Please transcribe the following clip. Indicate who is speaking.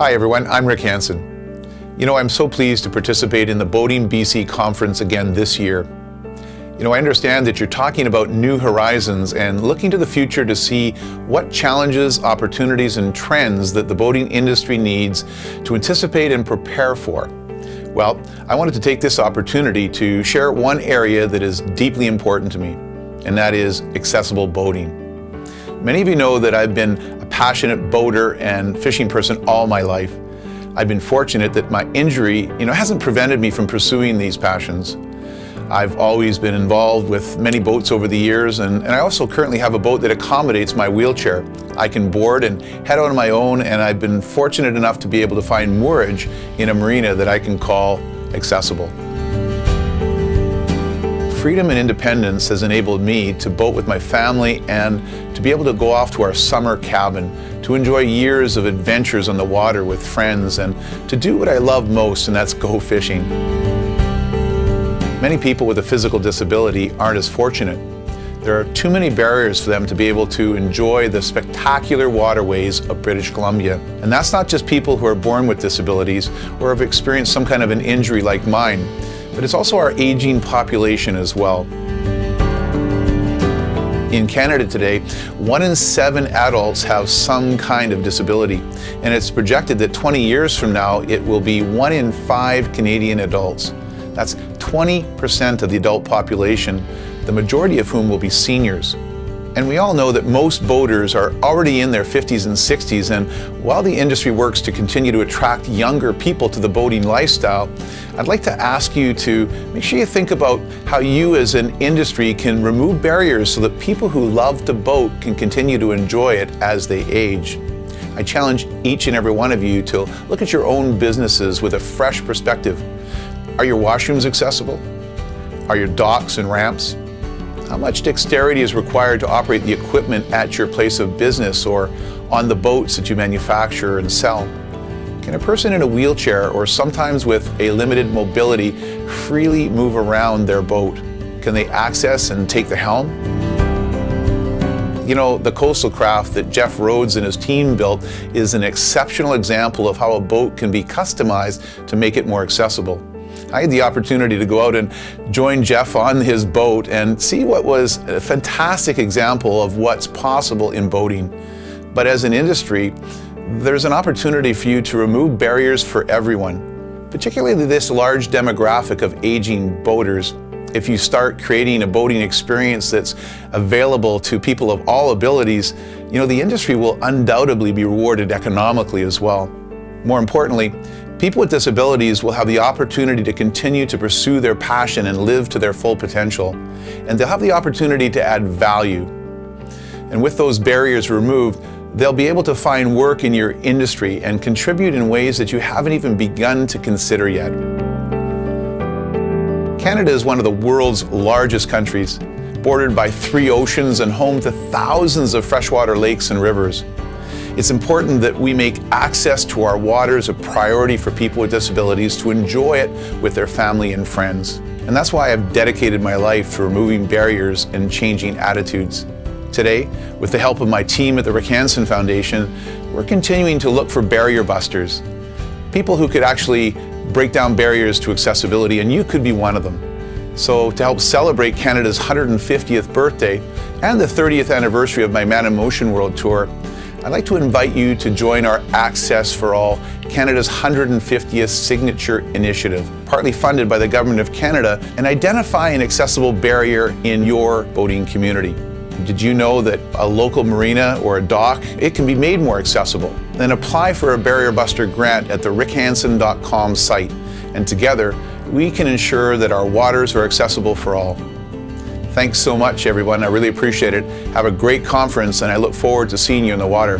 Speaker 1: Hi everyone, I'm Rick Hansen. I'm so pleased to participate in the Boating BC conference again this year. I understand that you're talking about new horizons and looking to the future to see what challenges, opportunities, and trends that the boating industry needs to anticipate and prepare for. Well, I wanted to take this opportunity to share one area that is deeply important to me, and that is accessible boating. Many of you know that I've been a passionate boater and fishing person all my life. I've been fortunate that my injury, hasn't prevented me from pursuing these passions. I've always been involved with many boats over the years, and I also currently have a boat that accommodates my wheelchair. I can board and head out on my own, and I've been fortunate enough to be able to find moorage in a marina that I can call accessible. Freedom and independence has enabled me to boat with my family and to be able to go off to our summer cabin, to enjoy years of adventures on the water with friends, and to do what I love most, and that's go fishing. Many people with a physical disability aren't as fortunate. There are too many barriers for them to be able to enjoy the spectacular waterways of British Columbia. And that's not just people who are born with disabilities or have experienced some kind of an injury like mine, but it's also our aging population as well. In Canada today, 1 in 7 adults have some kind of disability, and it's projected that 20 years from now, it will be 1 in 5 Canadian adults. That's 20% of the adult population, the majority of whom will be seniors. And we all know that most boaters are already in their 50s and 60s, and while the industry works to continue to attract younger people to the boating lifestyle, I'd like to ask you to make sure you think about how you as an industry can remove barriers so that people who love to boat can continue to enjoy it as they age. I challenge each and every one of you to look at your own businesses with a fresh perspective. Are your washrooms accessible? Are your docks and ramps? How much dexterity is required to operate the equipment at your place of business or on the boats that you manufacture and sell? Can a person in a wheelchair or sometimes with a limited mobility freely move around their boat? Can they access and take the helm? The coastal craft that Jeff Rhodes and his team built is an exceptional example of how a boat can be customized to make it more accessible. I had the opportunity to go out and join Jeff on his boat and see what was a fantastic example of what's possible in boating. But as an industry, there's an opportunity for you to remove barriers for everyone, particularly this large demographic of aging boaters. If you start creating a boating experience that's available to people of all abilities, the industry will undoubtedly be rewarded economically as well. More importantly, people with disabilities will have the opportunity to continue to pursue their passion and live to their full potential, and they'll have the opportunity to add value. And with those barriers removed, they'll be able to find work in your industry and contribute in ways that you haven't even begun to consider yet. Canada is one of the world's largest countries, bordered by 3 oceans and home to thousands of freshwater lakes and rivers. It's important that we make access to our waters a priority for people with disabilities to enjoy it with their family and friends. And that's why I've dedicated my life to removing barriers and changing attitudes. Today, with the help of my team at the Rick Hansen Foundation, we're continuing to look for barrier busters, people who could actually break down barriers to accessibility, and you could be one of them. So to help celebrate Canada's 150th birthday and the 30th anniversary of my Man in Motion World Tour, I'd like to invite you to join our Access for All, Canada's 150th signature initiative, partly funded by the Government of Canada, and identify an accessible barrier in your boating community. Did you know that a local marina or a dock, it can be made more accessible? Then apply for a Barrier Buster grant at the rickhansen.com site, and together we can ensure that our waters are accessible for all. Thanks so much, everyone. I really appreciate it. Have a great conference, and I look forward to seeing you in the water.